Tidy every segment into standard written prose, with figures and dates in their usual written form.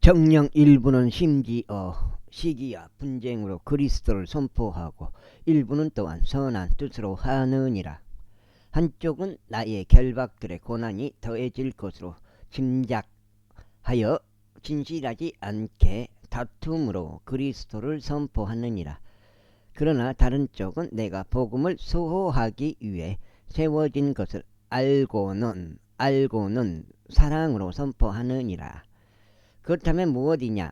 정령 일부는 심지어 시기와 분쟁으로 그리스도를 선포하고 일부는 또한 선한 뜻으로 하느니라. 한쪽은 나의 결박들의 고난이 더해질 것으로 짐작하여 진실하지 않게 다툼으로 그리스도를 선포하느니라. 그러나 다른 쪽은 내가 복음을 소호하기 위해 세워진 것을 알고는 사랑으로 선포하느니라. 그렇다면 무엇이냐?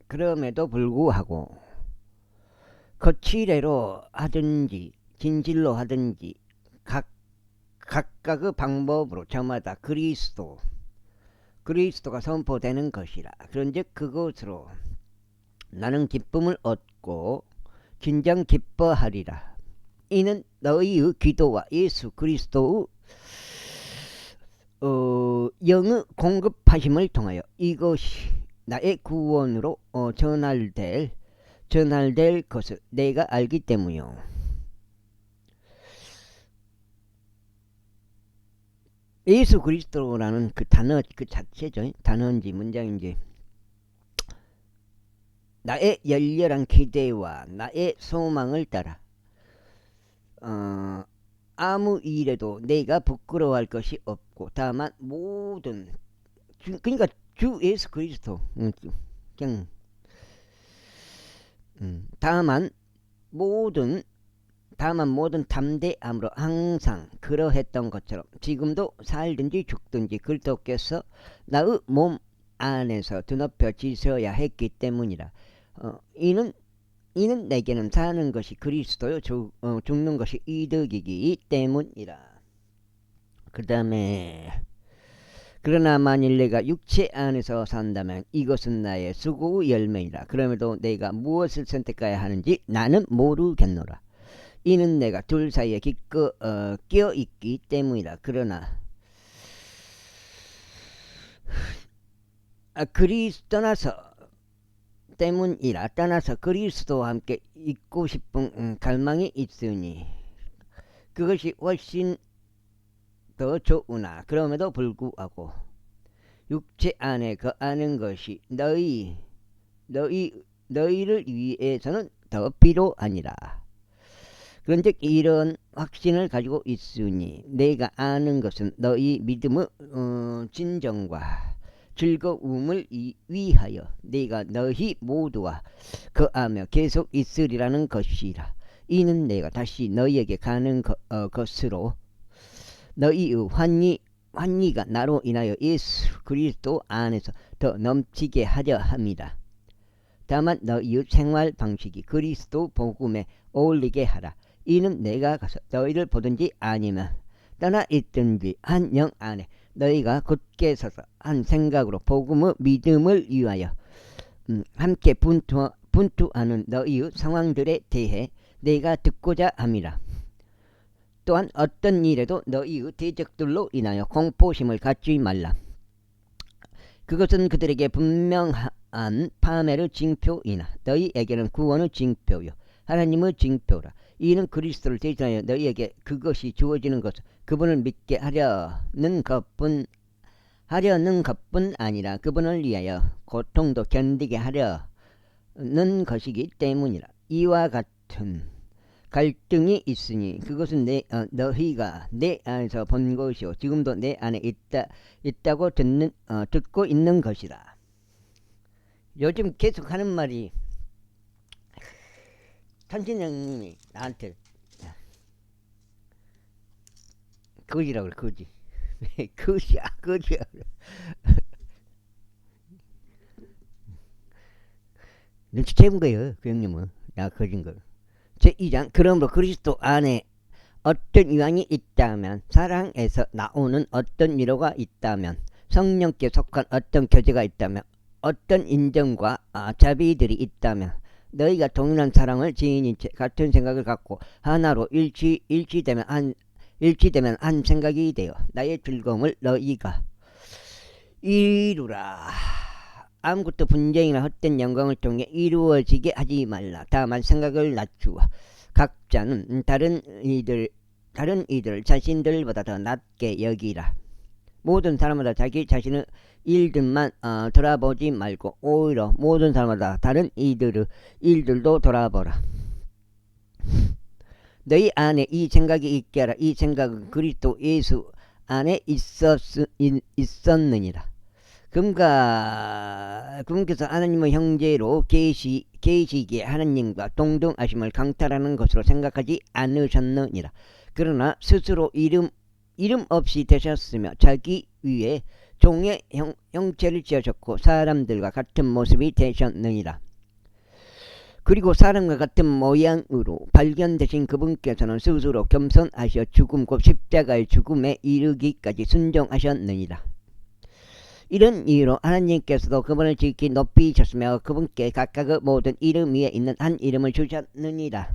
그럼에도 불구하고 거칠애로 하든지 진실로 하든지 각각의 방법으로 저마다 그리스도가 선포되는 것이라. 그런즉 그것으로 나는 기쁨을 얻고 진정 기뻐하리라. 이는 너희의 기도와 예수 그리스도의 영의 공급하심을 통하여 이것이 나의 구원으로 전할될 것을 내가 알기 때문이요. 예수 그리스도라는 그 단어 그 자체죠. 단어인지 문장인지 나의 열렬한 기대와 나의 소망을 따라 아무 일에도 내가 부끄러워할 것이 없고 다만 모든 그러니까 주 예수 그리스도 그냥 다만 모든 담대함으로 항상 그러했던 것처럼 지금도 살든지 죽든지 그리스도께서 나의 몸 안에서 드높여 지셔야 했기 때문이라. 이는 내게는 사는 것이 그리스도요 죽는 것이 이득이기 때문이라. 그 다음에 그러나 만일 내가 육체 안에서 산다면 이것은 나의 수고의 열매이라. 그럼에도 내가 무엇을 선택해야 하는지 나는 모르겠노라. 이는 내가 둘 사이에 기꺼 껴있기 때문이라. 그러나 떠나서 그리스도와 함께 있고 싶은 갈망이 있으니 그것이 훨씬 더 좋으나 그럼에도 불구하고 육체 안에 거하는 것이 너희를 위해서는 더 필요하니라. 그런즉 이런 확신을 가지고 있으니 내가 아는 것은 너희 믿음의 진정과 즐거움을 위하여 내가 너희 모두와 거하며 계속 있으리라는 것이라. 이는 내가 다시 너희에게 가는 것으로 너희의 환희가 나로 인하여 예수 그리스도 안에서 더 넘치게 하려 함이라. 다만 너희의 생활 방식이 그리스도 복음에 어울리게 하라. 이는 내가 가서 너희를 보든지 아니면 떠나 있든지 한 영 안에 너희가 굳게 서서 한 생각으로 복음의 믿음을 위하여 함께 분투하는 너희의 상황들에 대해 내가 듣고자 함이라. 또한 어떤 일에도 너희의 대적들로 인하여 공포심을 갖지 말라. 그것은 그들에게 분명한 파멸의 징표이나 너희에게는 구원의 징표요 하나님의 징표라. 이는 그리스도를 대신하여 너희에게 그것이 주어지는 것은 그분을 믿게 하려는 것뿐 아니라 그분을 위하여 고통도 견디게 하려는 것이기 때문이라. 이와 같은 갈등이 있으니 그것은 너희가 내 안에서 본 것이요 지금도 내 안에 있다고 듣고 있는 것이라. 요즘 계속 하는 말이 천진영님이 나한테 거지라고 그래. 거지. 거지야. 눈치채본 거예요. 그 형님은 나 거진 걸. 제2장 그러므로 그리스도 안에 어떤 유황이 있다면 사랑에서 나오는 어떤 위로가 있다면 성령께 속한 어떤 교제가 있다면 어떤 인정과 자비들이 있다면 너희가 동일한 사랑을 지닌 채 같은 생각을 갖고 하나로 일치되면 한 생각이 되어 나의 즐거움을 너희가 이루라. 아무것도 분쟁이나 헛된 영광을 통해 이루어지게 하지 말라. 다만 생각을 낮추어 각자는 다른 이들 자신들보다 더 낮게 여기라. 모든 사람마다 자기 자신의 일들만 돌아보지 말고 오히려 모든 사람마다 다른 일들도 돌아보라. 너희 안에 이 생각이 있게 하라. 이 생각은 그리스도 예수 안에 있었느니라. 그분께서 하나님의 형제로 계시기에 하나님과 동등하심을 강탈하는 것으로 생각하지 않으셨느니라. 그러나 스스로 이름 없이 되셨으며 자기 위에 종의 형체를 지으셨고 사람들과 같은 모습이 되셨느니라. 그리고 사람과 같은 모양으로 발견되신 그분께서는 스스로 겸손하셔 죽음 곧 십자가의 죽음에 이르기까지 순종하셨느니라. 이런 이유로 하나님께서도 그분을 지극히 높이셨으며 그분께 각각의 모든 이름 위에 있는 한 이름을 주셨느니라.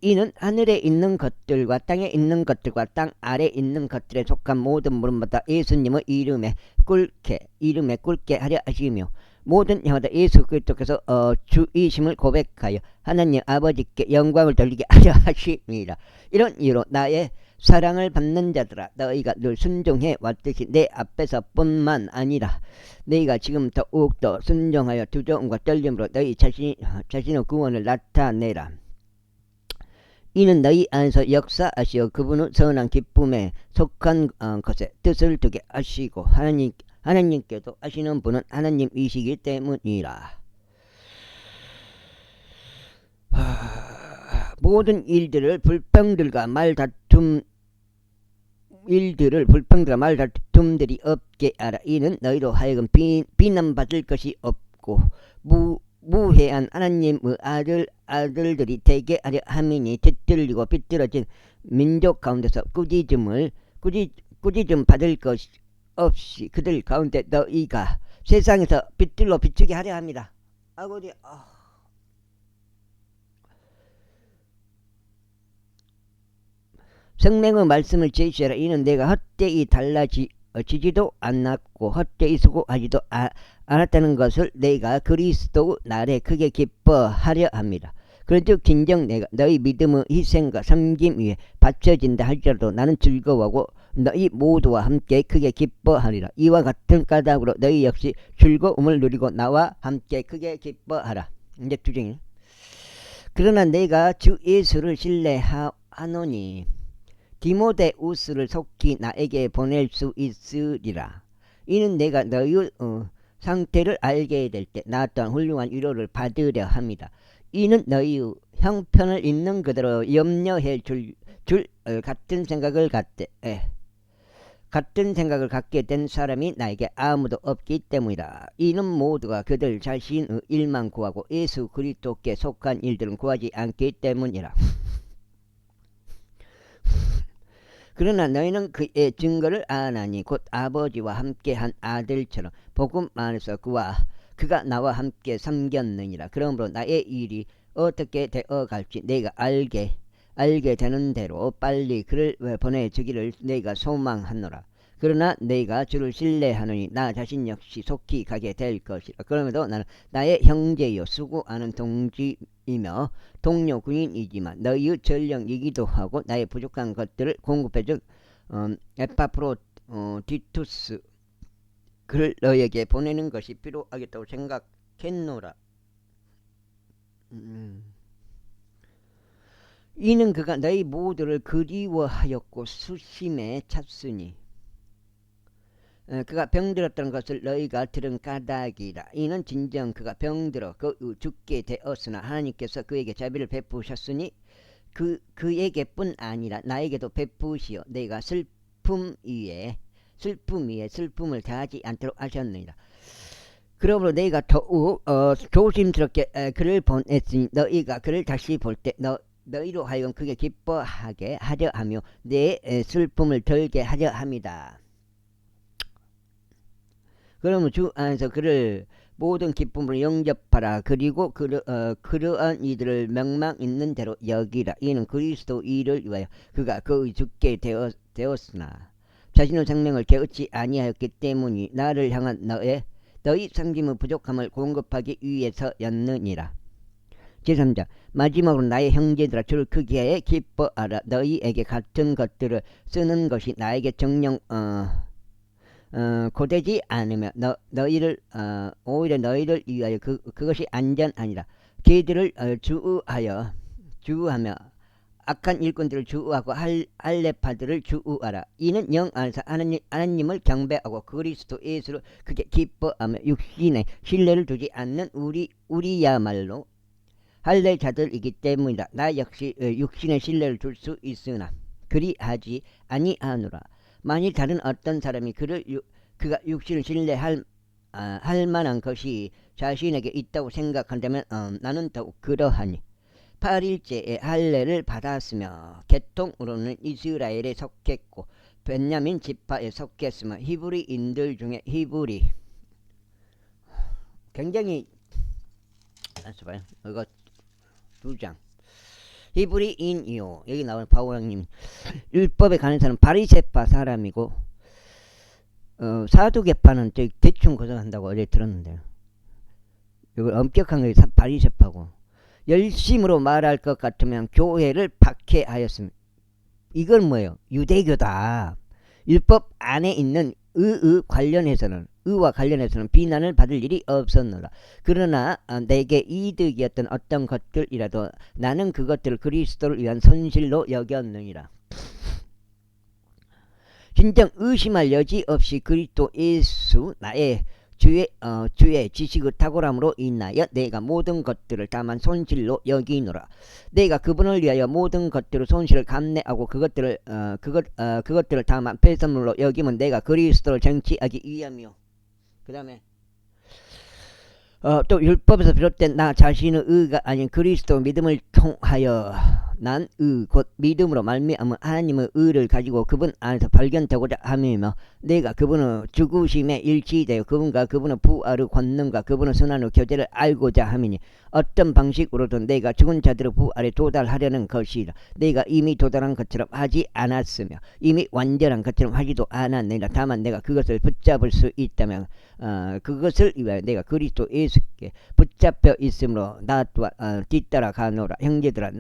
이는 하늘에 있는 것들과 땅에 있는 것들과 땅 아래 있는 것들에 속한 모든 무릇마다 예수님의 이름에 꿇게 하려 하시며 모든 혀마다 예수 그리스도께서 주이심을 고백하여 하나님 아버지께 영광을 돌리게 하려 하심이라. 이런 이유로 나의 사랑을 받는 자들아, 너희가 늘 순종해 왔듯이 내 앞에서 뿐만 아니라 너희가 지금 더욱더 순종하여 두려움과 떨림으로 너희 자신의 구원을 나타내라. 이는 너희 안에서 역사하시어 그분의 선한 기쁨에 속한 것에 뜻을 두게 하시고 하나님께도 하시는 분은 하나님이시기 때문이라. 모든 일들을 불평들과 말다툼들이 없게 하라. 이는 너희로 하여금 비난받을 것이 없고 무해한 하나님의 아들들이 되게 하려 함이니 뒤틀리고 비뚤어진 민족 가운데서 꾸짖음 받을 것 없이 그들 가운데 너희가 세상에서 빛들로 비추게 하려 합니다. 아버지, 성령의 말씀을 제시하라. 이는 내가 헛되이 달라지지도 않았고 헛되이 수고하지도 않았다는 것을 내가 그리스도 날에 크게 기뻐하려 합니다. 그런즉 진정 내가 너희 믿음의 희생과 섬김 위에 바쳐진다 할지라도 나는 즐거워하고 너희 모두와 함께 크게 기뻐하리라. 이와 같은 까닭으로 너희 역시 즐거움을 누리고 나와 함께 크게 기뻐하라. 이제 주쟁이. 그러나 내가 주 예수를 신뢰하노니 디모데우스를 속히 나에게 보낼 수 있으리라. 이는 내가 너희의 상태를 알게 될 때 나 또한 훌륭한 위로를 받으려 합니다. 이는 너희의 형편을 있는 그대로 염려해 줄 같은 생각을 갖게 된 사람이 나에게 아무도 없기 때문이다. 이는 모두가 그들 자신의 일만 구하고 예수 그리스도께 속한 일들은 구하지 않기 때문이라. 그러나 너희는 그의 증거를 아나니 곧 아버지와 함께한 아들처럼 복음 안에서 그가 나와 함께 섬겼느니라. 그러므로 나의 일이 어떻게 되어갈지 내가 알게 되는 대로 빨리 그를 보내주기를 내가 소망하노라. 그러나 내가 주를 신뢰하노니 나 자신 역시 속히 가게 될 것이라. 그러므로 나는 나의 형제여 수고하는 동지이며 동료 군인이지만 너희의 전령이기도 하고 나의 부족한 것들을 공급해준 에파프로디투스 그를 너에게 보내는 것이 필요하겠다고 생각했노라. 이는 그가 너희 모두를 그리워하였고 수심에 찼으니 그가 병들었던 것을 너희가 들은 까닭이라. 이는 진정 그가 병들어 죽게 되었으나 하나님께서 그에게 자비를 베푸셨으니 그에게뿐 아니라 나에게도 베푸시어 내가 슬픔 위에 슬픔을 더하지 않도록 하셨느니라. 그러므로 내가 더욱 조심스럽게 그를 보냈으니 너희가 그를 다시 볼 때 너희로 하여금 크게 기뻐하게 하려 하며 내 슬픔을 덜게 하려 합니다. 그러면 주 안에서 그를 모든 기쁨으로 영접하라. 그리고 그러한 이들을 명망 있는 대로 여기라. 이는 그리스도 일을 위하여 그가 거의 죽게 되었으나 자신의 생명을 깨우치 아니하였기 때문이 나를 향한 너희 섬김의 부족함을 공급하기 위해서였느니라. 제3장 마지막으로 나의 형제들아 주를 크게 기뻐하라. 너희에게 같은 것들을 쓰는 것이 나에게 정령 고되지 않으며 너희를 오히려 너희를 위하여 그것이 안전하니라. 걔들을 주우하며 악한 일꾼들을 주우하고 할례파들을 주우하라. 이는 영 안에서 하나님을 경배하고 그리스도 예수를 크게 기뻐하며 육신에 신뢰를 두지 않는 우리야말로 할례자들이기 때문이다. 나 역시 육신에 신뢰를 둘 수 있으나 그리하지 아니하노라. 만일 다른 어떤 사람이 그가 육신을 신뢰할 할 만한 것이 자신에게 있다고 생각한다면 나는 더욱 그러하니 8일째에 할례를 받았으며 계통으로는 이스라엘에 속했고 베냐민 지파에 속했으며 히브리인들 중에 히브리 굉장히 봐요. 이거 2장 히브리인이요. 여기 나오는 바울왕님 율법에 관한 사람은 바리새파 사람이고 사두개파는 대충 거절한다고 어제 들었는데요. 이걸 엄격한 게 바리새파고 열심으로 말할 것 같으면 교회를 박해하였습니다. 이건 뭐예요? 유대교다. 율법 안에 있는 의와 관련해서는 비난을 받을 일이 없었노라. 그러나 내게 이득이었던 어떤 것들이라도 나는 그것들을 그리스도를 위한 손실로 여겼느니라. 진정 의심할 여지 없이 그리스도 예수 나의 주의 지식의 탁월함으로 인하여 내가 모든 것들을 다만 손실로 여기노라. 내가 그분을 위하여 모든 것들을 손실을 감내하고 그것들을 다만 폐선물로 여기면 내가 그리스도를 쟁취하기 위함이요. 그 다음에 또 율법에서 비롯된 나 자신의 의가 아닌 그리스도 믿음을 통하여 난 곧 믿음으로 말미암아 하나님의 의를 가지고 그분 안에서 발견되고자 함이며 내가 그분의 죽으심에 일치되어 그분과 그분의 부활의 권능과 그분의 선한의 교제를 알고자 함이니 어떤 방식으로든 내가 죽은 자들의 부활에 도달하려는 것이라. 내가 이미 도달한 것처럼 하지 않았으며 이미 완전한 것처럼 하지도 않았느니라. 다만 내가 그것을 붙잡을 수 있다면 그것을 위하여 내가 그리스도 예수께 붙잡혀 있으므로 나 또한 뒤따라 가노라. 형제들아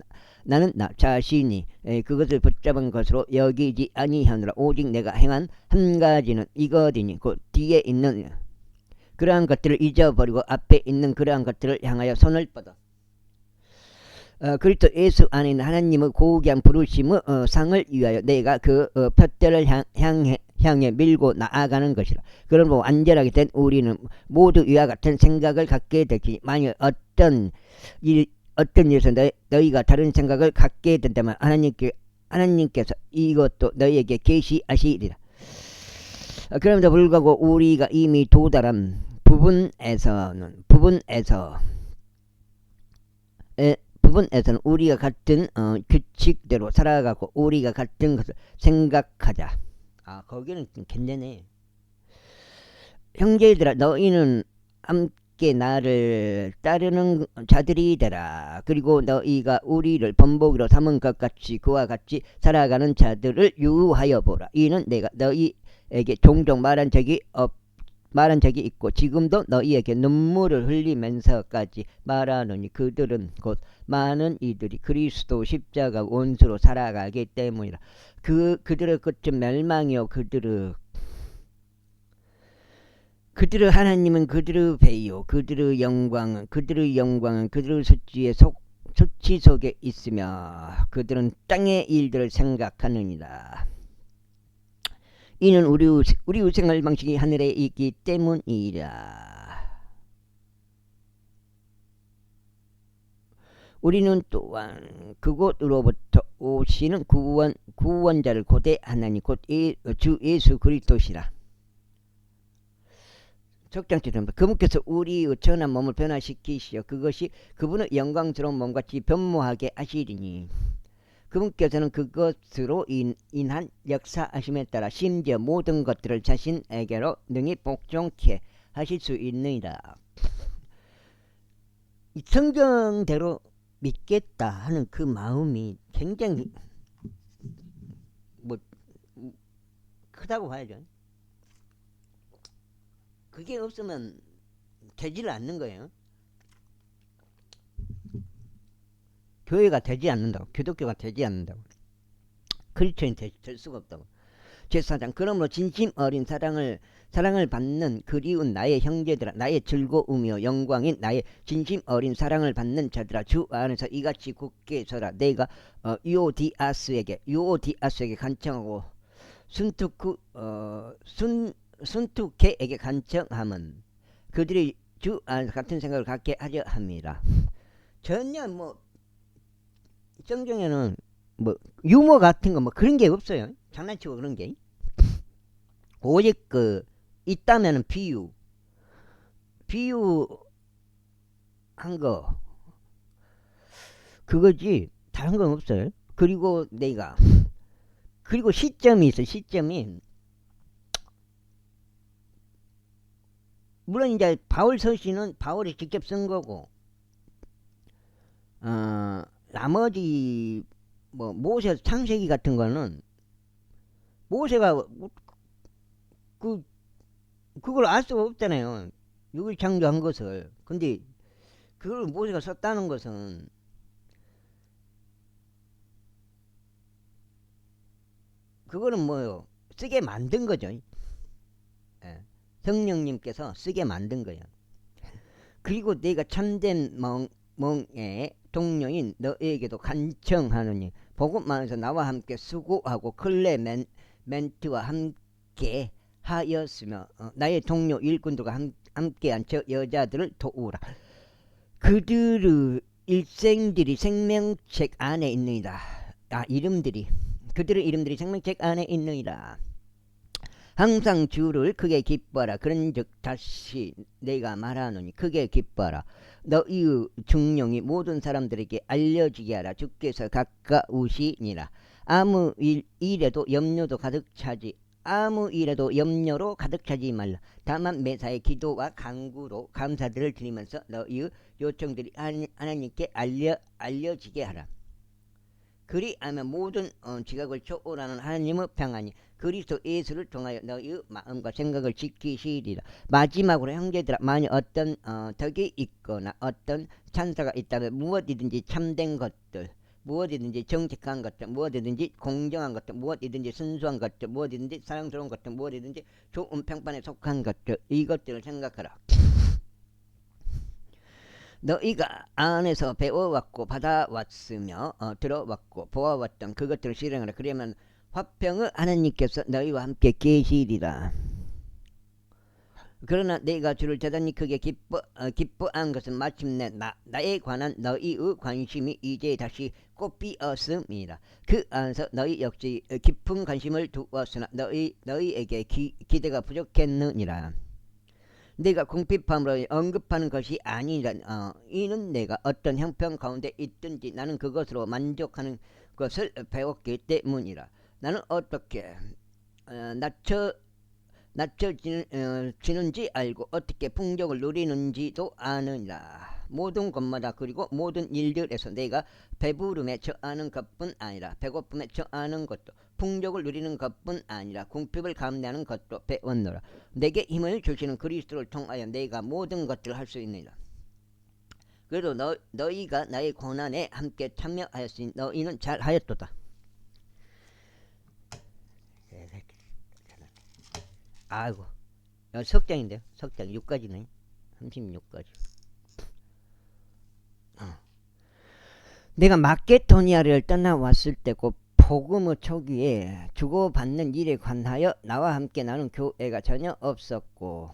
나는 나 자신이 그것을 붙잡은 것으로 여기지 아니하노라. 오직 내가 행한 한 가지는 이것이니 곧 뒤에 있는 그러한 것들을 잊어버리고 앞에 있는 그러한 것들을 향하여 손을 뻗어 그리스도 예수 안에 있는 하나님의 고귀한 부르심의 상을 위하여 내가 그 푯대를 향해 밀고 나아가는 것이라. 그러므로 완전하게 된 우리는 모두 이와 같은 생각을 갖게 되지. 만일 어떤 일에서 너희가 다른 생각을 갖게 된다면 하나님께서 이것도 너희에게 계시하시리라. 그럼에도 불구하고 우리가 이미 도달한 부분에서는 우리가 같은 규칙대로 살아가고 우리가 같은 것을 생각하자. 거기는 좀 괜찮네. 형제들아 너희는 함께 나를 따르는 자들이 되라. 그리고 너희가 우리를 본보기로 삼은 것 같이 그와 같이 살아가는 자들을 유하여 보라. 이는 내가 너희에게 종종 말한 적이 있고 지금도 너희에게 눈물을 흘리면서까지 말하노니 그들은 곧 많은 이들이 그리스도 십자가 원수로 살아가기 때문이라. 그들의 끝은 멸망이요 그들의 하나님은 그들의 배요 그들의 영광은 그들의 수치 속에 있으며 그들은 땅의 일들을 생각하느니라. 이는 우리의 생활 방식이 하늘에 있기 때문이라. 우리는 또한 그곳으로부터 오시는 구원자를 고대하나니 곧 주 예수 그리스도시라. 적장처럼 그분께서 우리의 천한 몸을 변화시키시어 그것이 그분의 영광스러운 몸같이 변모하게 하시리니 그분께서는 그것으로 인한 역사하심에 따라 심지어 모든 것들을 자신에게로 능히 복종케 하실 수 있느니라. 이 성경대로 믿겠다 하는 그 마음이 굉장히 크다고 봐야죠. 그게 없으면 되지를 않는 거예요. 교회가 되지 않는다고. 기독교가 되지 않는다고. 크리스천이 될 수가 없다고. 제4장 그러므로 진심 어린 사랑을 받는 그리운 나의 형제들아, 나의 즐거움이요 영광인 나의 진심 어린 사랑을 받는 자들아, 주 안에서 이같이 굳게 서라. 내가 유오디아스에게 간청하고 순투케에게 간청함은 그들이 주 안에서 같은 생각을 갖게 하려 함이라. 전혀 뭐 성경에는 뭐 유머 같은 거 뭐 그런 게 없어요. 장난치고 그런 게. 오직 그 있다면은 비유한 거 그거지 다른 건 없어요. 그리고 시점이 있어. 시점이 물론 이제 바울 서신은 바울이 직접 쓴 거고, 나머지 뭐 모세 창세기 같은 거는 모세가 그걸 알 수가 없잖아요. 육을 창조한 것을. 근데 그걸 모세가 썼다는 것은 그거는 뭐요? 쓰게 만든 거죠. 예. 성령님께서 쓰게 만든 거예요. 그리고 내가 참된 멍의 동료인 너에게도 간청하노니 복음만에서 나와 함께 수고하고 클레멘트와 함께 하였으며 나의 동료 일꾼들과 함께한 저 여자들을 도우라. 그들의 일생들이 생명책 안에 있느니라. 그들의 이름들이 생명책 안에 있느니라. 항상 주를 크게 기뻐하라. 그런즉 다시 내가 말하노니 크게 기뻐하라. 너희의 중용이 모든 사람들에게 알려지게 하라. 주께서 가까우시니라. 아무 일에도 염려로 가득 차지 말라. 다만 매사에 기도와 간구로 감사들을 드리면서 너희의 요청들이 하나님께 알려지게 하라. 그리하면 모든 지각을 초월하는 하나님의 평안이 그리스도 예수를 통하여 너희의 마음과 생각을 지키시리라. 마지막으로 형제들아, 만일 어떤 덕이 있거나 어떤 찬사가 있다면 무엇이든지 참된 것들, 무엇이든지 정직한 것들, 무엇이든지 공정한 것들, 무엇이든지 순수한 것들, 무엇이든지 사랑스러운 것들, 무엇이든지 좋은 평판에 속한 것들, 이것들을 생각하라. 너희가 안에서 배워왔고 받아왔으며 들어왔고 보아왔던 그것들을 실행하라. 그러면 화평의 하나님께서 너희와 함께 계시리라. 그러나 내가 주를 대단히 크게 기뻐한 것은 마침내 나에 관한 너희의 관심이 이제 다시 꽃피었음이라. 그 안에서 너희 역시 깊은 관심을 두었으나 너희에게 기대가 부족했느니라. 내가 궁핍함으로 언급하는 것이 아니라 이는 내가 어떤 형편 가운데 있든지 나는 그것으로 만족하는 것을 배웠기 때문이라. 나는 어떻게 낮춰지는지 알고 어떻게 풍족을 누리는지도 아느니라. 모든 것마다 그리고 모든 일들에서 내가 배부름에 처하는 것뿐 아니라 배고픔에 처하는 것도 풍족을 누리는 것뿐 아니라 궁핍을 감내하는 것도 배웠노라. 내게 힘을 주시는 그리스도를 통하여 내가 모든 것들을 할 수 있느니라. 그래도 너희가 나의 고난에 함께 참여하였으니 너희는 잘하였도다. 아이고, 석장인데요. 석장 6가지네. 36가지. 내가 마케도니아를 떠나왔을 때고 복음의 초기에 주고받는 일에 관하여 나와 함께 나눈 교회가 전혀 없었고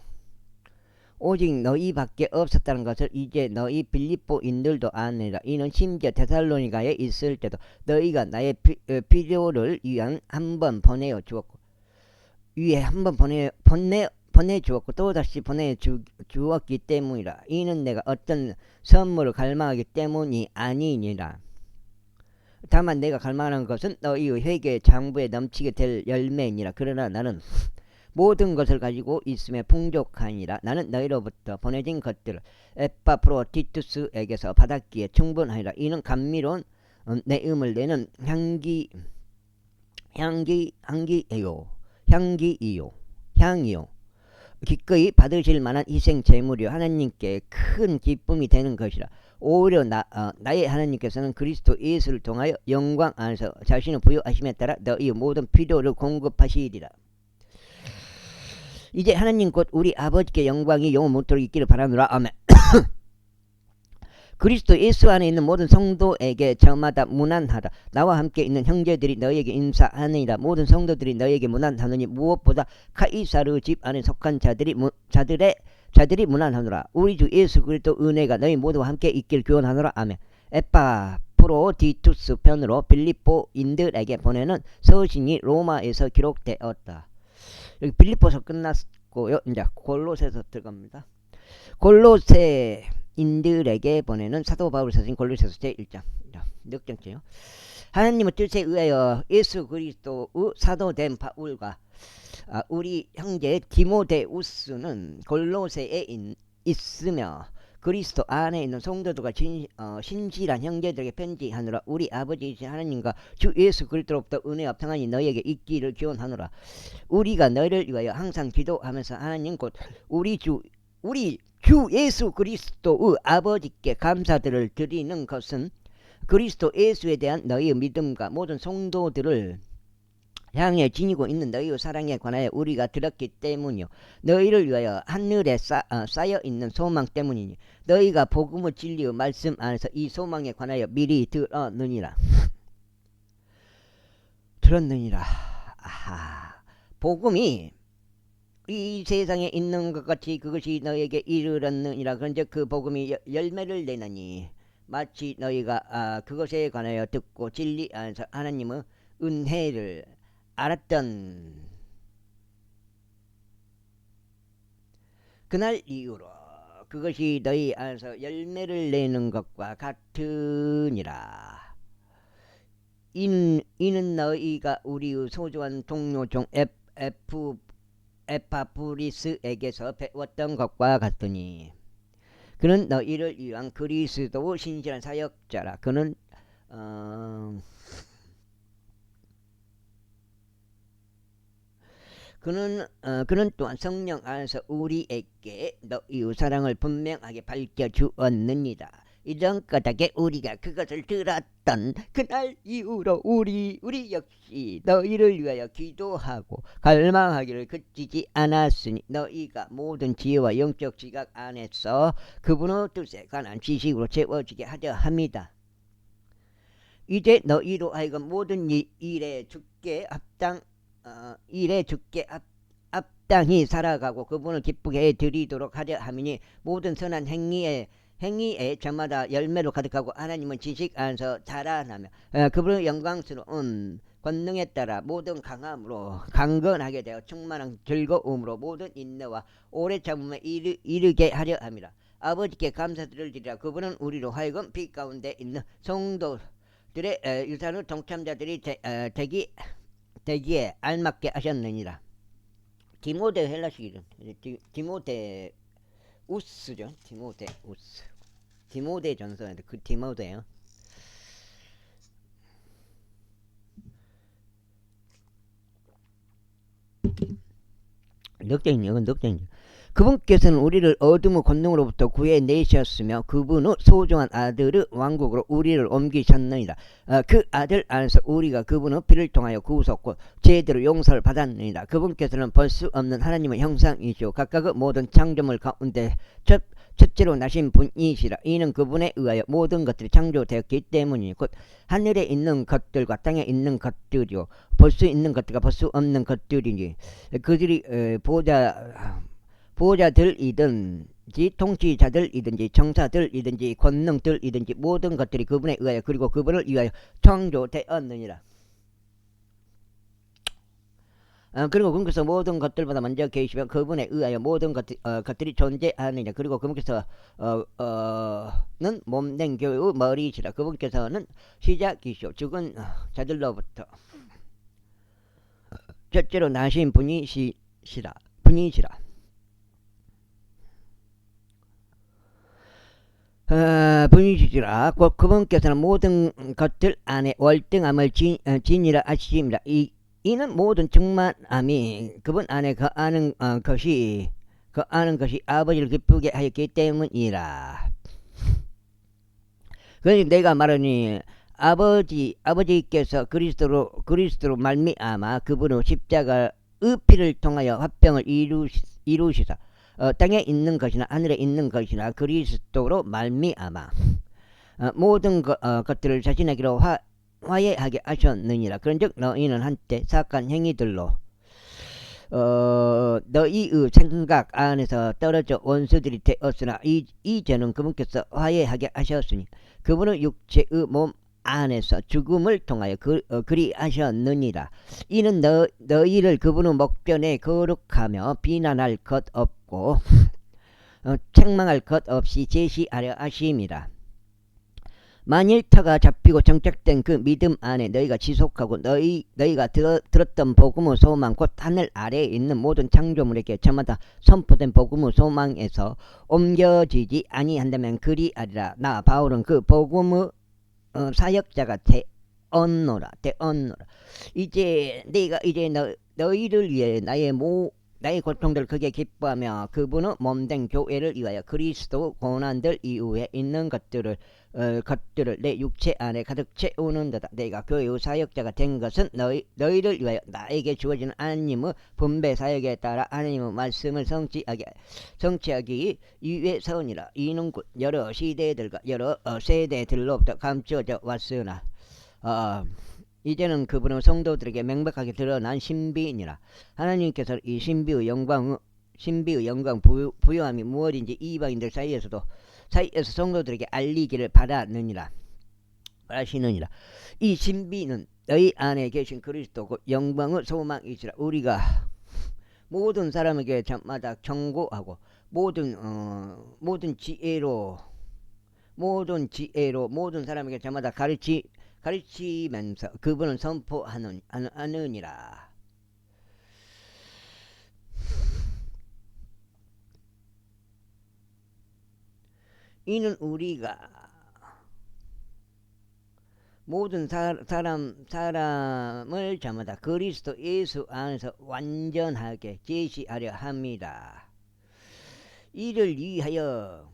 오직 너희밖에 없었다는 것을 이제 너희 빌립보인들도 아느니라. 이는 심지어 데살로니가에 있을 때도 너희가 나의 필요를 위한 한번 보내어 주었고 보내주었고 또다시 보내주었기 때문이라. 이는 내가 어떤 선물을 갈망하기 때문이 아니니라. 다만 내가 갈망하는 것은 너희의 회개의 장부에 넘치게 될 열매이니라. 그러나 나는 모든 것을 가지고 있음에 풍족하니라. 나는 너희로부터 보내진 것들을 에파프로디투스에게서 받았기에 충분하니라. 이는 감미로운 내음을 내는 향이요 기꺼이 받으실 만한 희생 제물이요 하나님께 큰 기쁨이 되는 것이라. 오히려 나의 하나님께서는 그리스도 예수를 통하여 영광 안에서 자신을 부여하심에 따라 너희의 모든 필요를 공급하시리라. 이제 하나님 곧 우리 아버지께 영광이 영원 못도록 있기를 바라노라. 아멘. 그리스도 예수 안에 있는 모든 성도에게 저마다 문안하라. 나와 함께 있는 형제들이 너희에게 인사하느니라. 모든 성도들이 너희에게 문안하느니 무엇보다 카이사르 집 안에 속한 자들이 문안하노라. 우리 주 예수 그리스도 은혜가 너희 모두와 함께 있길 교훈하노라. 아멘. 에파프로디투스 편으로 빌립보인들에게 보내는 서신이 로마에서 기록되었다. 여기 빌립보서 끝났고요. 이제 골로새서 들어갑니다. 골로새인들에게 보내는 사도 바울 서신 골로새서 제1장 몇 장째요? 하나님의 뜻에 의하여 예수 그리스도의 사도된 바울과 우리 형제 디모데우스는 골로새에 있으며 그리스도 안에 있는 성도들과 신실한 형제들에게 편지하노라. 우리 아버지이신 하나님과 주 예수 그리스도로부터 은혜와 평안이 너희에게 있기를 기원하노라. 우리가 너희를 위하여 항상 기도하면서 하나님 곧 우리 주 예수 그리스도의 아버지께 감사들을 드리는 것은 그리스도 예수에 대한 너희의 믿음과 모든 성도들을 향해 지니고 있는 너희의 사랑에 관하여 우리가 들었기 때문이요. 너희를 위하여 하늘에 쌓여 있는 소망 때문이니 너희가 복음의 진리의 말씀 안에서 이 소망에 관하여 미리 들었느니라. 아하. 복음이 이 세상에 있는 것 같이 그것이 너에게 이르렀느니라. 그런즉 그 복음이 열매를 내느니 마치 너희가 그것에 관하여 듣고 진리 안에서 하나님의 은혜를 알았던 그날 이후로 그것이 너희 안에서 열매를 내는 것과 같으니라. 이는 너희가 우리의 소중한 동료 중 에파브리스에게서 배웠던 것과 같으니 그는 너희를 위한 그리스도의 신실한 사역자라. 그는 또한 성령 안에서 우리에게 너희의 사랑을 분명하게 밝혀주었느니라. 이런 까닭에 우리가 그것을 들었던 그날 이후로 우리 역시 너희를 위하여 기도하고 갈망하기를 그치지 않았으니 너희가 모든 지혜와 영적 지각 안에서 그분의 뜻에 관한 지식으로 채워지게 하려 합니다. 이제 너희로 하여금 모든 일에 주께 합당히 살아가고 그분을 기쁘게 해드리도록 하려 함이니 모든 선한 행위에 저마다 열매로 가득하고 하나님은 지식 안에서 자라나며 그분의 영광스러운 권능에 따라 모든 강함으로 강건하게 되어 충만한 즐거움으로 모든 인내와 오래 참음에 이르게 하려 함이라. 아버지께 감사드릴 지라. 그분은 우리로 하여금 빛 가운데 있는 성도들의 유산의 동참자들이 되기에 알맞게 하셨느니라. 디모데 헬라식 이름 디모데우스죠. 디모데 전서인데 그 디모데요. 넉장이요. 그분께서는 우리를 어둠의 권능으로부터 구해내셨으며 그분의 소중한 아들의 왕국으로 우리를 옮기셨느니라. 그 아들 안에서 우리가 그분의 피를 통하여 구속고 제대로 용서를 받았느니라. 그분께서는 볼 수 없는 하나님의 형상이시오. 각각의 모든 창조물 가운데 첫째로 나신 분이시라. 이는 그분에 의하여 모든 것들이 창조되었기 때문이니 곧 하늘에 있는 것들과 땅에 있는 것들이요 볼 수 있는 것들과 볼 수 없는 것들이니 그들이 보호자들이든지 통치자들이든지 정사들이든지 권능들이든지 모든 것들이 그분에 의하여 그리고 그분을 위하여 창조되었느니라. 그리고 그분께서 모든 것들보다 먼저 계시며 그분에 의하여 모든 것들이 존재하느냐. 그리고 그분께서는 몸된 교회의 머리시라. 그분께서는 시작이시오. 죽은 자들로부터 첫째로 나신 분이시라. 분이시라. 곧 그분께서는 모든 것들 안에 월등함을 지니라 하심이라. 이는 모든 충만함이 그분 안에 거하는 것이 아버지를 기쁘게 하였기 때문이라. 그러니 내가 말하니 아버지께서 그리스도로 말미암아 그분의 십자가의 피를 통하여 화평을 이루시사 땅에 있는 것이나 하늘에 있는 것이나 그리스도로 말미암아 모든 것들을 자신에게로 화해하게 하셨느니라. 그런즉 너희는 한때 사악한 행위들로 너희의 생각 안에서 떨어져 원수들이 되었으나 이제는 그분께서 화해하게 하셨으니 그분은 육체의 몸 안에서 죽음을 통하여 그리하셨느니라. 이는 너희를 그분의 목전에 거룩하며 비난할 것 없고 책망할 것 없이 제시하려 하심이라. 만일 터가 잡히고 정착된 그 믿음 안에 너희가 지속하고 너희가 들었던 복음의 소망 곧 하늘 아래에 있는 모든 창조물에게 저마다 선포된 복음의 소망에서 옮겨지지 아니한다면 그리하리라. 나 바울은 그 복음의 사역자가 되었노라. 이제 내가 이제 너희를 위해 나의 고통들 크게 기뻐하며 그분의 몸된 교회를 위하여 그리스도 고난들 이후에 있는 것들을 내 육체 안에 가득 채우는도다. 내가 교회의 사역자가 된 것은 너희를 위하여 나에게 주어지는 하나님의 분배 사역에 따라 하나님의 말씀을 성취하기 위해서니라. 이는 곧 여러 시대들과 여러 세대들로부터 감추어져 왔으나 이제는 그분은 성도들에게 명백하게 드러난 신비니라. 하나님께서 이 신비의 영광 부요함이 무엇인지 이방인들 사이에서 성도들에게 알리기를 바라시느니라. 이 신비는 너희 안에 계신 그리스도고 영광의 소망이시라. 우리가 모든 사람에게 저마다 경고하고 모든 지혜로 모든 사람에게 저마다 가르치면서 그분은 선포하느니라. 이는 우리가 모든 사람을 저마다 그리스도 예수 안에서 완전하게 제시하려 합니다. 이를 위하여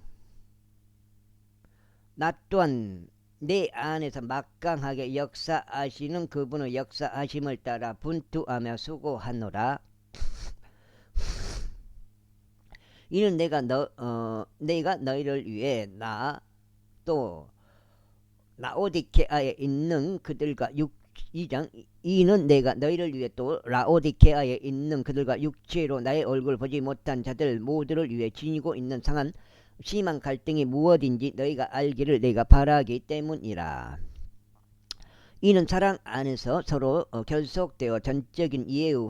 나 또한 내 안에서 막강하게 역사하시는 그분의 역사하심을 따라 분투하며 수고하노라. 이는 내가 너희를 위해 라오디케아에 있는 그들과 2장 이는 내가 너희를 위해 또 라오디케아에 있는 그들과 육체로 나의 얼굴 보지 못한 자들 모두를 위해 지니고 있는 심한 갈등이 무엇인지 너희가 알기를 내가 바라기 때문이라. 이는 사랑 안에서 서로 결속되어 전적인 이해의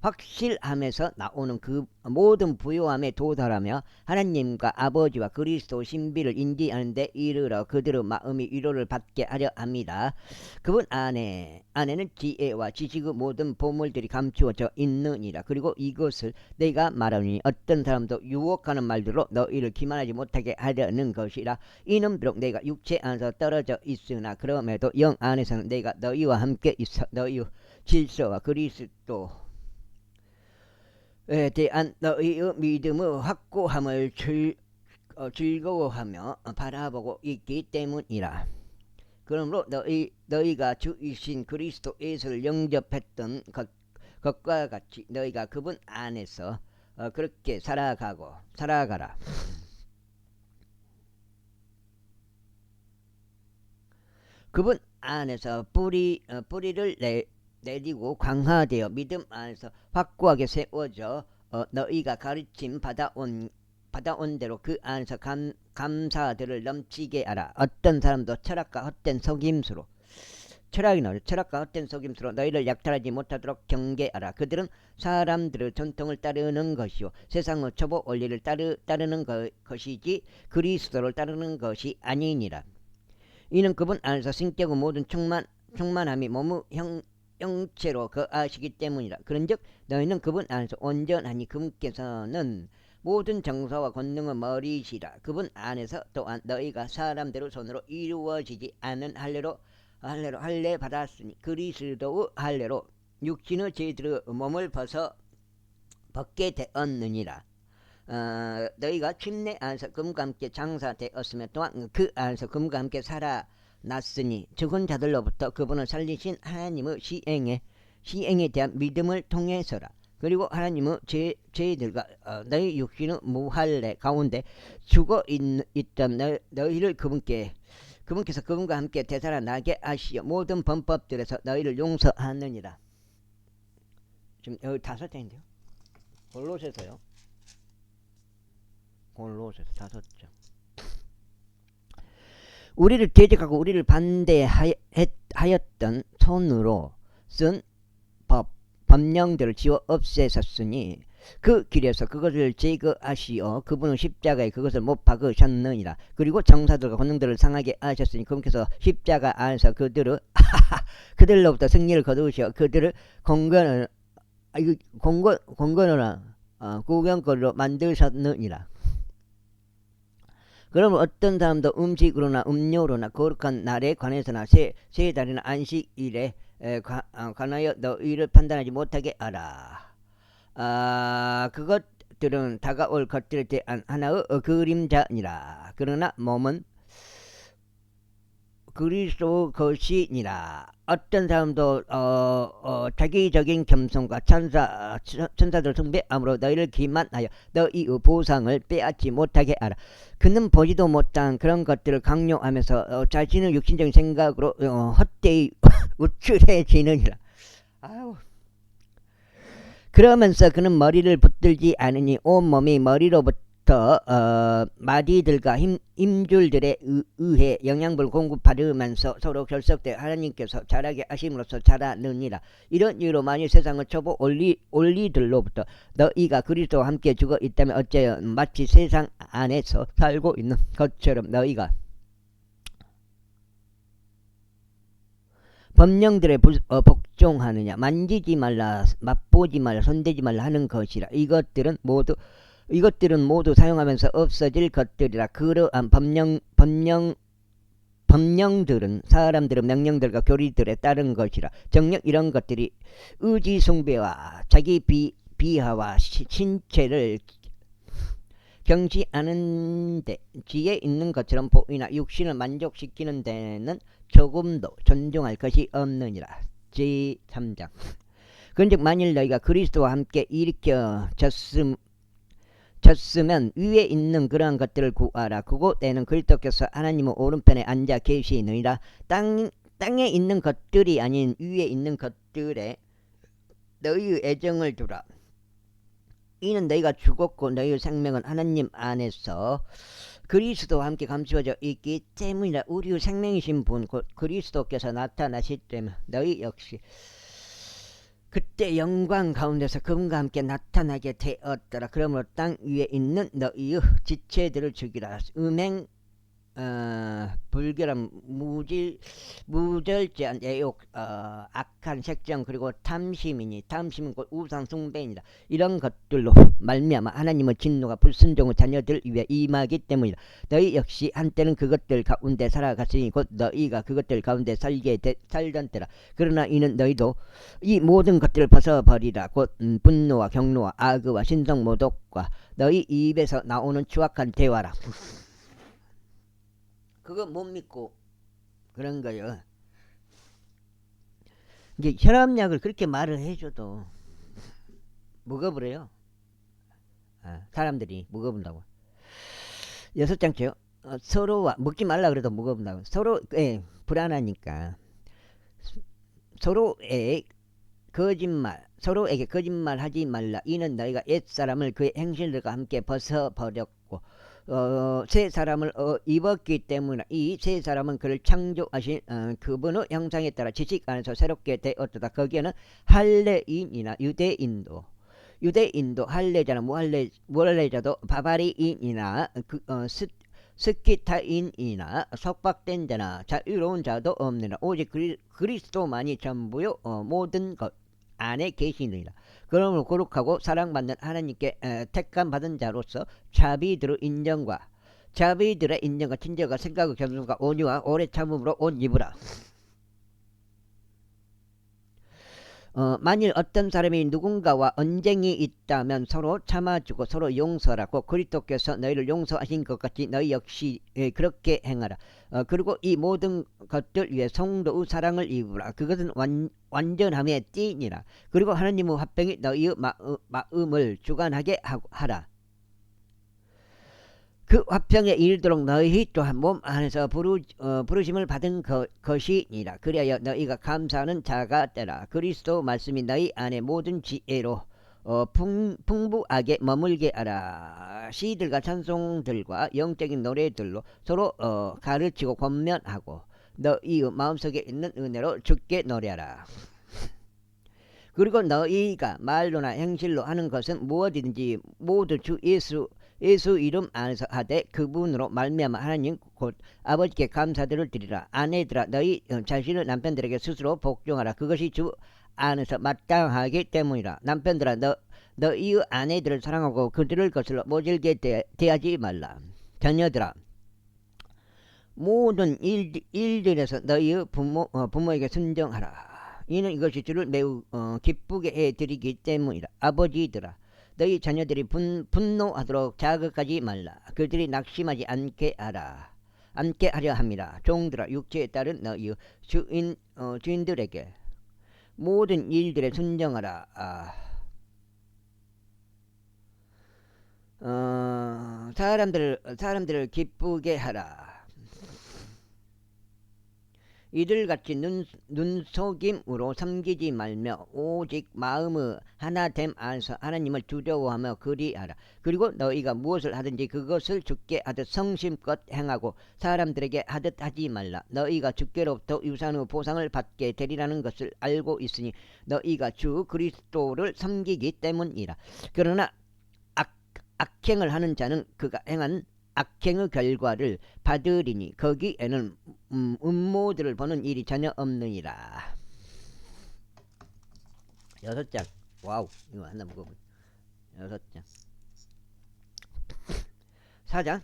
확실함에서 나오는 그 모든 부요함에 도달하며 하나님과 아버지와 그리스도 신비를 인지하는 데 이르러 그들의 마음이 위로를 받게 하려 합니다. 그분 안에는 지혜와 지식의 모든 보물들이 감추어져 있느니라. 그리고 이것을 내가 말하니 어떤 사람도 유혹하는 말들로 너희를 기만하지 못하게 하려는 것이라. 이는 비록 내가 육체 안에서 떨어져 있으나 그럼에도 영 안에서는 내가 너희와 함께 있어 너희의 질서와 그리스도 대한 너희의 믿음의 확고함을 즐거워하며 바라보고 있기 때문이라. 그러므로 너희가 주이신 그리스도 예수를 영접했던 것과 같이 너희가 그분 안에서 그렇게 살아가라. 그분 안에서 뿌리를 내리고 강화되어 믿음 안에서 확고하게 세워져 너희가 가르침 받아온 대로 그 안에서 감사들을 넘치게 하라. 어떤 사람도 철학과 헛된 속임수로 너희를 약탈하지 못하도록 경계하라. 그들은 사람들의 전통을 따르는 것이요 세상의 초보 원리를 따르는 것이지 그리스도를 따르는 것이 아니니라. 이는 그분 안에서 신격의 모든 충만함이 몸의 형체로 거하시기 때문이라. 그런즉 너희는 그분 안에서 온전하니 그분께서는 모든 정사와 권능의 머리시라. 그분 안에서 또한 너희가 사람대로 손으로 이루어지지 않은 할례로 할례 받았으니 그리스도의 할례로 육신의 죄들의 몸을 벗게 되었느니라. 너희가 침례 안에서 그분과 함께 장사되었으며 또한 그 안에서 그분과 함께 살아났으니 죽은 자들로부터 그분을 살리신 하나님의 시행에 대한 믿음을 통해서라. 그리고 하나님의 죄들과 너희 육신의 무할례 가운데 죽어 있던 너희를 그분께서 그분과 함께 되살아나게 하시어 모든 범법들에서 너희를 용서하느니라. 지금 여기 5장인데요. 골로새서요. 골로새서 5장. 우리를 대적하고 우리를 반대하였던 손으로 쓴 법령들을 지워 없애셨으니 그 길에서 그것을 제거하시어 그분은 십자가에 그것을 못 박으셨느니라. 그리고 정사들과 권능들을 상하게 하셨으니 그분께서 십자가 안에서 그들로부터 승리를 거두시어 그들을 공건하나 구경거리로 만드셨느니라. 그러면 어떤 사람도 음식으로나 음료로나 거룩한 날에 관해서나 세 달이나 안식일에 관하여 너희를 판단하지 못하게 하라. 그것들은 다가올 것들에 대한 하나의 그림자니라. 그러나 몸은 그리스도 것이니라. 어떤 사람도 자기적인 겸손과 천사들 숭배함으로 너희를 기만하여 너희의 보상을 빼앗지 못하게 하라. 그는 보지도 못한 그런 것들을 강요하면서 자신의 육신적인 생각으로 헛되이 우쭐해지느니라. 아유. 그러면서 그는 머리를 붙들지 않으니 온몸이 머리로부터 마디들과 힘줄들에 의해 영양분을 공급받으면서 서로 결속되어 하나님께서 자라게 하심으로써 자라느니라. 이런 이유로 만일 세상을 초보 올리들로부터 너희가 그리스도와 함께 죽어 있다면 어째요 마치 세상 안에서 살고 있는 것처럼 너희가 법령들에 복종하느냐. 만지지 말라, 맛보지 말라, 손대지 말라 하는 것이라. 이것들은 모두 사용하면서 없어질 것들이라. 그러한 법령들은 사람들의 명령들과 교리들에 따른 것이라. 정녕 이런 것들이 의지 숭배와 자기 비하와 신체를 경시하는데 지혜 있는 것처럼 보이나 육신을 만족시키는 데는 조금도 존중할 것이 없느니라. 제3장. 그런즉 만일 너희가 그리스도와 함께 일으켜졌으면 위에 있는 그러한 것들을 구하라. 그곳에는 그리스도께서 하나님의 오른편에 앉아 계시느니라. 땅에 있는 것들이 아닌 위에 있는 것들에 너희의 애정을 두라. 이는 너희가 죽었고 너희의 생명은 하나님 안에서 그리스도와 함께 감추어져 있기 때문이라. 우리의 생명이신 분 곧 그리스도께서 나타나실 때면 너희 역시 그때 영광 가운데서 그분과 함께 나타나게 되었더라. 그러므로 땅 위에 있는 너희의 지체들을 죽이라. 음행, 불결한 무절제한 애욕, 악한 색정, 그리고 탐심이니 탐심은 곧 우상 숭배이니라. 이런 것들로 말미암아 하나님의 진노가 불순종의 자녀들 위에 임하기 때문이다. 너희 역시 한때는 그것들 가운데 살아갔으니 곧 너희가 그것들 가운데 살던 때라. 그러나 이는 너희도 이 모든 것들을 벗어버리라. 곧 분노와 경노와 악의와 신성모독과 너희 입에서 나오는 추악한 대화라. 그거 못 믿고 그런 거요. 이제 혈압약을 그렇게 말을 해줘도 먹어버려요. 사람들이 먹어본다고. 6장째요. 서로와 먹지 말라 그래도 먹어본다고. 서로에 불안하니까 서로에게 거짓말하지 말라. 이는 너희가 옛사람을 그의 행실들과 함께 벗어버렸고 새 사람을 입었기 때문에 이 새 사람은 그를 창조하신 그분의 형상에 따라 지식 안에서 새롭게 되었다. 거기에는 할례인이나 유대인도 할례자나 무할례자도 바바리인이나 스키타인이나 속박된 자나 자유로운 자도 없느니라. 오직 그리스도만이 전부요 모든 것 안에 계시느니라. 그러므로 거룩하고 사랑받는 하나님께 택함받은 자로서 자비들의 인정과 친절과 생각의 겸손과 온유와 오래 참음으로 옷 입으라. 만일 어떤 사람이 누군가와 언쟁이 있다면 서로 참아주고 서로 용서하라고 그리스도께서 너희를 용서하신 것 같이 너희 역시 그렇게 행하라. 그리고 이 모든 것들 위해 성도의 사랑을 입으라. 그것은 완전함의 띠니라. 그리고 하나님의 화평이 너희의 마음을 주관하게 하라. 그 화평에 이르도록 너희 또한 몸 안에서 부르심을 받은 것이니라. 그리하여 너희가 감사하는 자가 되라. 그리스도 말씀이 너희 안에 모든 지혜로 풍부하게 머물게 하라. 시들과 찬송들과 영적인 노래들로 서로 가르치고 권면하고 너희 마음속에 있는 은혜로 주께 노래하라. 그리고 너희가 말로나 행실로 하는 것은 무엇이든지 모두 주 예수 이름 안에서 하되 그분으로 말미암아 하나님 곧 아버지께 감사들을 드리라. 아내들아 너희 자신을 남편들에게 스스로 복종하라. 그것이 주 안에서 마땅하기 때문이라. 남편들아 너희의 아내들을 사랑하고 그들을 거슬러 모질게 대하지 말라. 자녀들아 모든 일들에서 너희의 부모에게 순종하라. 이는 이것이 주를 매우 기쁘게 해드리기 때문이라. 아버지들아 너희 자녀들이 분노하도록 자극하지 말라. 그들이 낙심하지 않게 하려 함이라. 종들아 육체에 따른 너희 주인들에게 모든 일들에 순종하라. 사람들을 기쁘게 하라. 이들같이 눈속임으로 섬기지 말며 오직 마음의 하나됨 안에서 하나님을 두려워하며 그리하라. 그리고 너희가 무엇을 하든지 그것을 주께 하듯 성심껏 행하고 사람들에게 하듯 하지 말라. 너희가 주께로부터 유산의 보상을 받게 되리라는 것을 알고 있으니 너희가 주 그리스도를 섬기기 때문이라. 그러나 악행을 하는 자는 그가 행한 악행의 결과를 받으리니 거기에는 음모들을 보는 일이 전혀 없느니라. 6장. 와우, 이거 하나 무거워. 6장. 4장.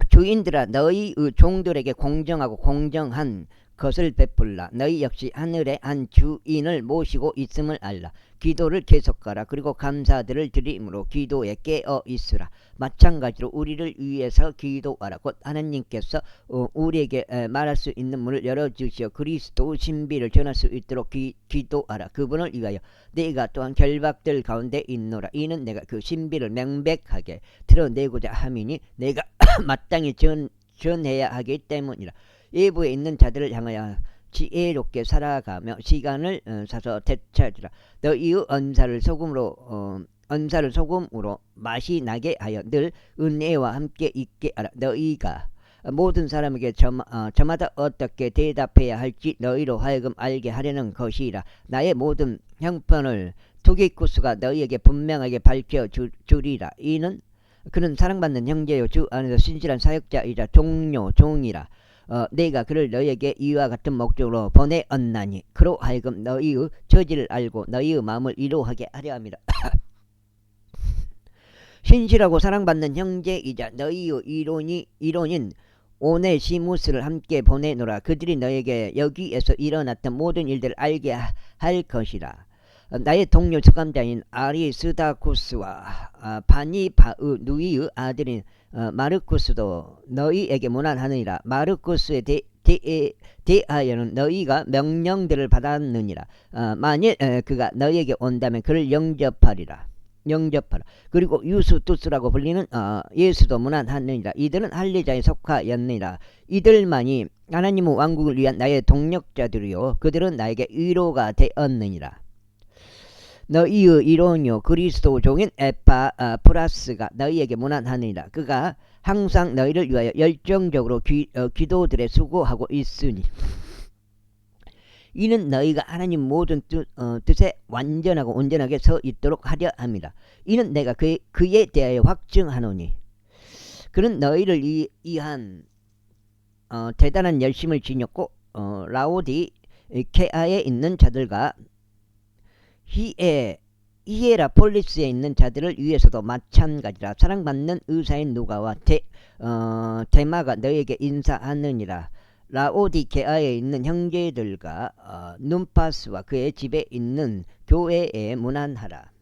주인들아 너희의 종들에게 공정하고 공정한 것을 베풀라. 너희 역시 하늘의 한 주인을 모시고 있음을 알라. 기도를 계속하라. 그리고 감사들을 드림으로 기도에 깨어 있으라. 마찬가지로 우리를 위해서 기도하라. 곧 하나님께서 우리에게 말할 수 있는 문을 열어주시어 그리스도 신비를 전할 수 있도록 기도하라. 그분을 위하여 내가 또한 결박들 가운데 있노라. 이는 내가 그 신비를 명백하게 드러내고자 함이니 내가 마땅히 전해야 하기 때문이라. 외부에 있는 자들을 향하여 지혜롭게 살아가며 시간을 사서 되찾으라. 너희의 언사를 소금으로 맛이 나게 하여 늘 은혜와 함께 있게 하라. 너희가 모든 사람에게 저마다 어떻게 대답해야 할지 너희로 하여금 알게 하려는 것이라. 나의 모든 형편을 투기쿠스가 너희에게 분명하게 밝혀주리라. 이는 그는 사랑받는 형제요 주 안에서 신실한 사역자이자 종이라. 내가 그를 너희에게 이와 같은 목적으로 보내었나니 그로 하여금 너희의 처지를 알고 너희의 마음을 이로하게 하려 함이라. 신실하고 사랑받는 형제이자 너희의 이론인 오네시무스를 함께 보내노라. 그들이 너에게 여기에서 일어났던 모든 일들을 알게 할 것이라. 나의 동료 수감자인 아리스다쿠스와 바니바의 누이의 아들인 마르쿠스도 너희에게 문안하느니라. 마르쿠스에 대하여는 너희가 명령들을 받았느니라. 만일 그가 너희에게 온다면 그를 영접하라. 그리고 유스투스라고 불리는 예수도 문안하느니라. 이들은 할례자에 속하였느니라. 이들만이 하나님의 왕국을 위한 나의 동력자들이요 그들은 나에게 위로가 되었느니라. 너희의 이론이요 그리스도 종인 에파프라스가 너희에게 문안하느니라. 그가 항상 너희를 위하여 열정적으로 기도들에 수고하고 있으니 이는 너희가 하나님 모든 뜻에 완전하고 온전하게 서 있도록 하려 함이라. 이는 내가 그에 대하여 확증하노니 그는 너희를 위한 대단한 열심을 지녔고 라오디케아에 있는 자들과 히에라폴리스에 있는 자들을 위해서도 마찬가지라. 사랑받는 의사인 누가와 데마가 너에게 인사하느니라. 라오디게아에 있는 형제들과 눈파스와 그의 집에 있는 교회에 문안하라.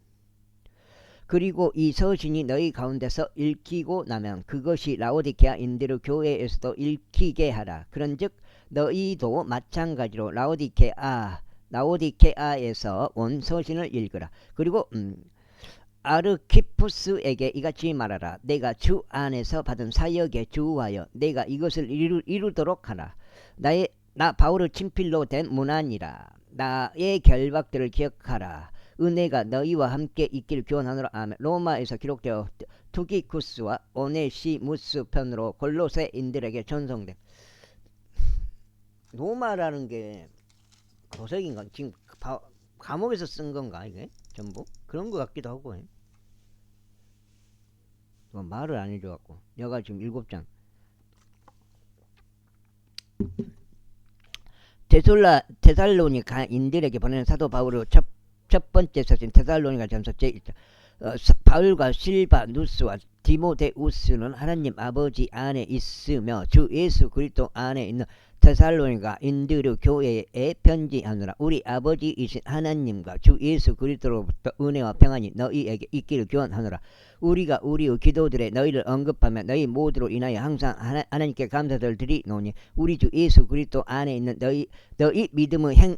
그리고 이 서신이 너희 가운데서 읽히고 나면 그것이 라오디게아인들 교회에서도 읽히게 하라. 그런즉 너희도 마찬가지로 라오디게아에서 온 서신을 읽으라. 그리고 아르키푸스에게 이같이 말하라. 내가 주 안에서 받은 사역에 주하여 내가 이것을 이루도록 하라. 나 바울의 친필로 된 문안이라. 나의 결박들을 기억하라. 은혜가 너희와 함께 있기를 기원하노라. 아멘. 로마에서 기록되어 투기쿠스와 오네시무스 편으로 골로새인들에게 전송된. 로마라는 게 도색인가? 지금 감옥에서 쓴 건가 이게? 전부? 그런 것 같기도 하고. 말을 안 해줘갖고. 여가 지금 7장. 데살로니가인들에게 보내는 사도 바울의 첫 번째 서신 데살로니가전서 제1장. 바울과 실바누스와 디모데우스는 하나님 아버지 안에 있으며 주 예수 그리스도 안에 있는 데살로니가인들의 교회에 편지하노라. 우리 아버지이신 하나님과 주 예수 그리스도로부터 은혜와 평안이 너희에게 있기를 기원하노라. 우리가 우리의 기도들에 너희를 언급하며 너희 모두로 인하여 항상 하나님께 감사를 드리노니 우리 주 예수 그리스도 안에 있는 너희 믿음의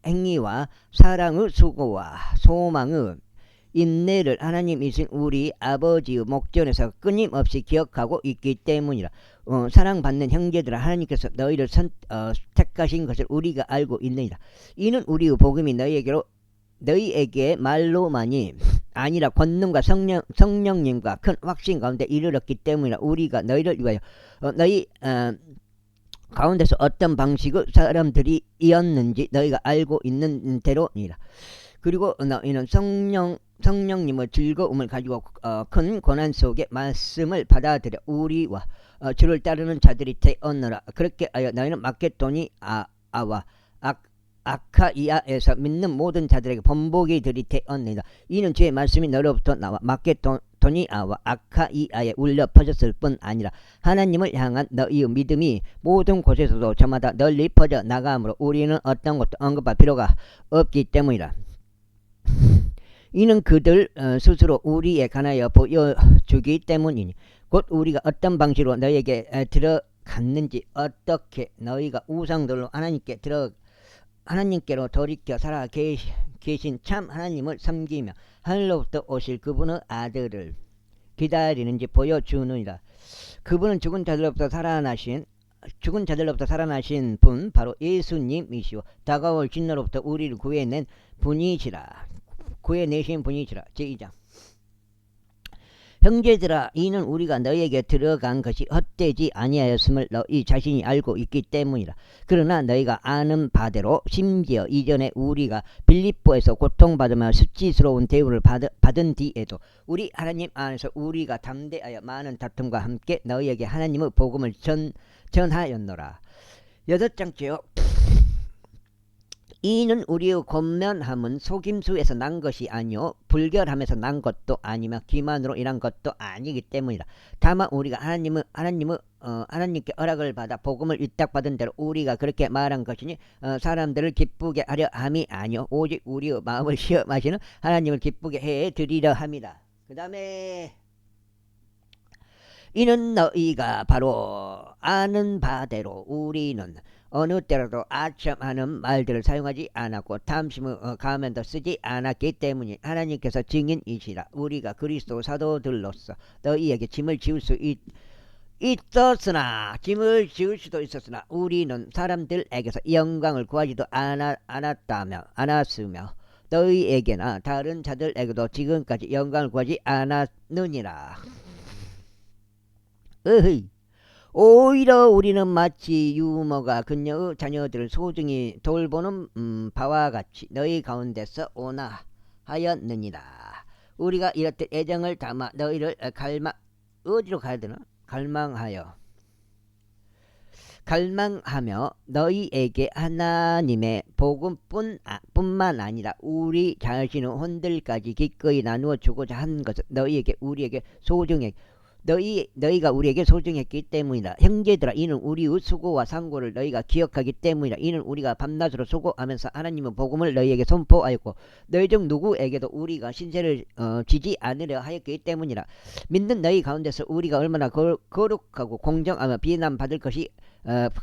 행위와 사랑의 수고와 소망의 인내를 하나님이신 우리 아버지의 목전에서 끊임없이 기억하고 있기 때문이라. 사랑받는 형제들아, 하나님께서 너희를 택하신 것을 우리가 알고 있느니라. 이는 우리의 복음이 너희에게 말로만이 아니라 권능과 성령님과 큰 확신 가운데 이르렀기 때문이라. 우리가 너희를 위하여 너희 가운데서 어떤 방식의 사람들이었는지 너희가 알고 있는 대로니라. 그리고 너희는 성령님의 즐거움을 가지고 큰 고난 속에 말씀을 받아들여 우리와 주를 따르는 자들이 되었노라. 그렇게 하여 너희는 마케도니아와 아카이아에서 믿는 모든 자들에게 본보기 들이 되었느니라. 이는 주의 말씀이 너로부터 나와 마케도니아와 아카이아에 울려 퍼졌을 뿐 아니라 하나님을 향한 너희의 믿음이 모든 곳에서도 저마다 널리 퍼져 나가므로 우리는 어떤 것도 언급할 필요가 없기 때문이라. 이는 그들 스스로 우리에 관하여 보여주기 때문이니 곧 우리가 어떤 방식으로 너희에게 들어갔는지 어떻게 너희가 우상들로 하나님께로 돌이켜 살아 계신 참 하나님을 섬기며 하늘로부터 오실 그분의 아들을 기다리는지 보여주느니라. 그분은 죽은 자들로부터 살아나신 분 바로 예수님이시오. 다가올 진노로부터 우리를 구해내신 분이시라. 제2장. 형제들아, 이는 우리가 너희에게 들어간 것이 헛되지 아니하였음을 너희 자신이 알고 있기 때문이라. 그러나 너희가 아는 바대로 심지어 이전에 우리가 빌립보에서 고통받으며 수치스러운 대우를 받은 뒤에도 우리 하나님 안에서 우리가 담대하여 많은 다툼과 함께 너희에게 하나님의 복음을 전하였노라. 8장째요. 이는 우리의 권면함은 속임수에서 난 것이 아니요 불결함에서 난 것도 아니며 기만으로 인한 것도 아니기 때문이라. 다만 우리가 하나님께 허락을 받아 복음을 위탁받은 대로 우리가 그렇게 말한 것이니 사람들을 기쁘게 하려 함이 아니요 오직 우리의 마음을 시험하시는 하나님을 기쁘게 해 드리려 함이다. 그 다음에 이는 너희가 바로 아는 바대로 우리는 어느 때라도 아첨하는 말들을 사용하지 않았고 탐심의 가면도 쓰지 않았기 때문에 하나님께서 증인이시라. 우리가 그리스도 사도들로서 너희에게 짐을 지을 수 짐을 지을 수도 있었으나 우리는 사람들에게서 영광을 구하지도 않았으며 너희에게나 다른 자들에게도 지금까지 영광을 구하지 않았느니라. 오히려 우리는 마치 유모가 그녀의 자녀들을 소중히 돌보는 바와 같이 너희 가운데서 온화하였느니라. 우리가 이렇듯 애정을 담아 너희를 갈망하며 너희에게 하나님의 복음뿐만 아니라 우리 자신의 혼들까지 기꺼이 나누어 주고자 한 것은 우리에게 너희가 우리에게 소중했기 때문이다. 형제들아, 이는 우리의 수고와 상고를 너희가 기억하기 때문이다. 이는 우리가 밤낮으로 수고하면서 하나님의 복음을 너희에게 선포하였고 너희 중 누구에게도 우리가 신세를 지지 않으려 하였기 때문이라. 믿는 너희 가운데서 우리가 얼마나 거룩하고 공정하며 비난받을 것이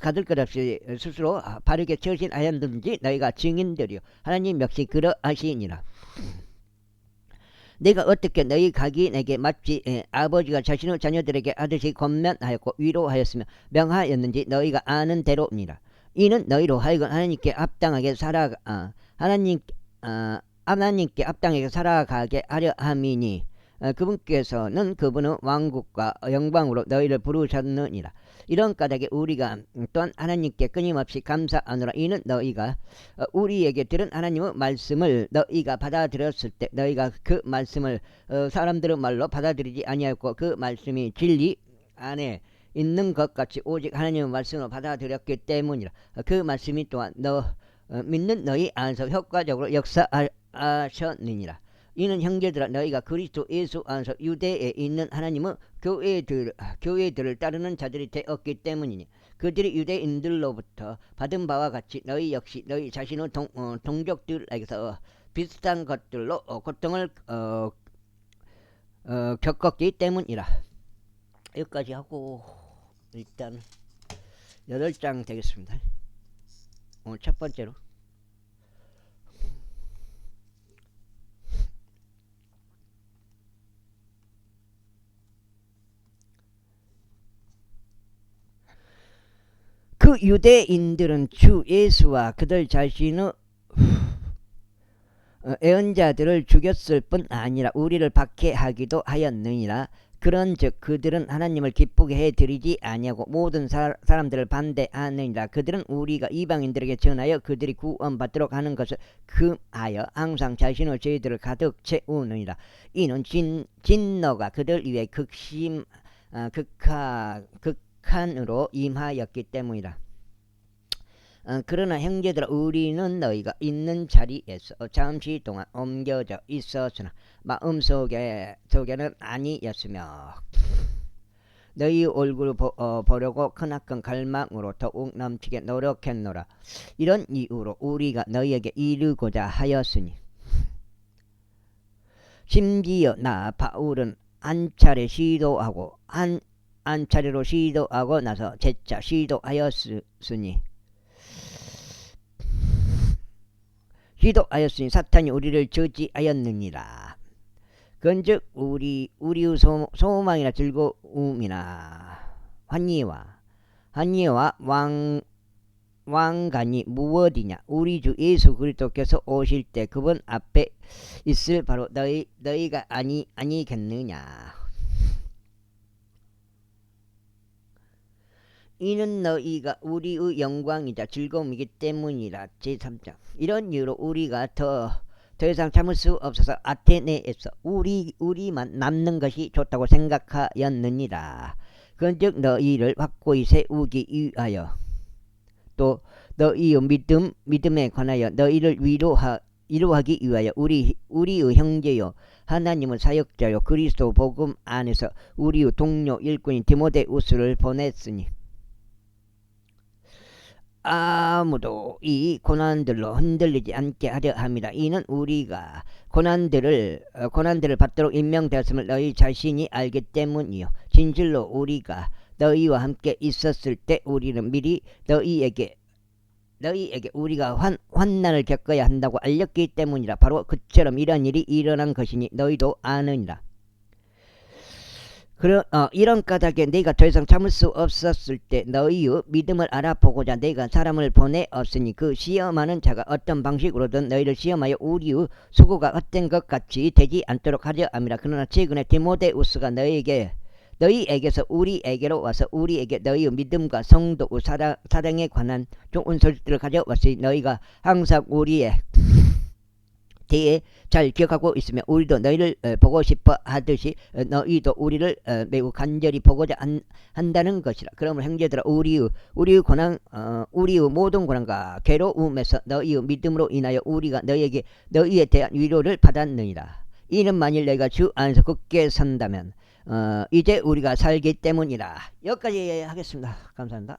받을 것 없이 스스로 바르게 처신하였는지 너희가 증인들이요 하나님 역시 그러하시니라. 내가 어떻게 너희 각인에게 마치 아버지가 자신의 자녀들에게 하듯이 권면하였고 위로하였으며 명하였는지 너희가 아는 대로니라. 이는 너희로 하여금 하나님께 합당하게 하나님께 합당하게 살아가게 하려 함이니 그분께서는 그분의 왕국과 영광으로 너희를 부르셨느니라. 이런 까닭에 우리가 또한 하나님께 끊임없이 감사하노라. 이는 너희가 우리에게 들은 하나님의 말씀을 너희가 받아들였을 때 너희가 그 말씀을 사람들의 말로 받아들이지 아니하였고 그 말씀이 진리 안에 있는 것 같이 오직 하나님의 말씀으로 받아들였기 때문이라. 그 말씀이 또한 믿는 너희 안에서 효과적으로 역사하셨느니라. 이는 형제들아, 너희가 그리스도 예수 안에서 유대에 있는 하나님의 교회들을 따르는 자들이 되었기 때문이니 그들이 유대인들로부터 받은 바와 같이 너희 역시 너희 자신의 동족들에게서 비슷한 것들로 고통을 겪었기 때문이라. 여기까지 하고 일단 8장 되겠습니다. 첫 번째로 그 유대인들은 주 예수와 그들 자신의 애언자들을 죽였을 뿐 아니라 우리를 박해하기도 하였느니라. 그런즉 그들은 하나님을 기쁘게 해드리지 아니하고 모든 사람들을 반대하느니라. 그들은 우리가 이방인들에게 전하여 그들이 구원받도록 하는 것을 금하여 항상 자신의 죄들을 가득 채우느니라. 이는 진노가 그들 위에 극한으로 임하였기 때문이라. 그러나 형제들아, 우리는 너희가 있는 자리에서 잠시 동안 옮겨져 있었으나 마음속에는 아니었으며 너희 얼굴을 보려고 크나큰 갈망으로 더욱 넘치게 노력했노라. 이런 이유로 우리가 너희에게 이르고자 하였으니 심지어 나 바울은 한 차례로 시도하고 나서 재차 시도하였으니 사탄이 우리를 저지하였느니라. 그런즉 우리의 소망이나 즐거움이나 환희와 왕관이 무엇이냐? 우리 주 예수 그리스도께서 오실 때 그분 앞에 있을 바로 너희가 아니겠느냐? 이는 너희가 우리의 영광이자 즐거움이기 때문이라. 제3장. 이런 이유로 우리가 더 이상 참을 수 없어서 아테네에서 우리만 남는 것이 좋다고 생각하였느니라. 그런즉 너희를 확고히 세우기 위하여 또 너희의 믿음에 관하여 너희를 위로하기 위하여 우리의 형제요 하나님의 사역자요 그리스도 복음 안에서 우리의 동료 일꾼인 디모데우스를 보냈으니 아무도 이 고난들로 흔들리지 않게 하려 함이라. 이는 우리가 고난들을 받도록 임명되었음을 너희 자신이 알기 때문이요. 진실로 우리가 너희와 함께 있었을 때 우리는 미리 너희에게 우리가 환난을 겪어야 한다고 알렸기 때문이라. 바로 그처럼 이런 일이 일어난 것이니 너희도 아느니라. 이런 까닭에 내가 더 이상 참을 수 없었을 때 너희의 믿음을 알아보고자 내가 사람을 보내었으니 그 시험하는 자가 어떤 방식으로든 너희를 시험하여 우리의 수고가 헛된 것 같이 되지 않도록 하려 함이라. 그러나 최근에 디모데우스가 너희에게서 우리에게로 와서 우리에게 너희의 믿음과 성도의 사랑에 관한 좋은 소식들을 가져왔으니 너희가 항상 우리의 대해 잘 기억하고 있으며 우리도 너희를 보고 싶어 하듯이 너희도 우리를 매우 간절히 보고자 한다는 것이라. 그러므로 형제들아, 우리의 모든 고난과 괴로움에서 너희의 믿음으로 인하여 우리가 너희에 대한 위로를 받았느니라. 이는 만일 너희가 주 안에서 굳게 선다면 이제 우리가 살기 때문이라. 여기까지 하겠습니다. 감사합니다.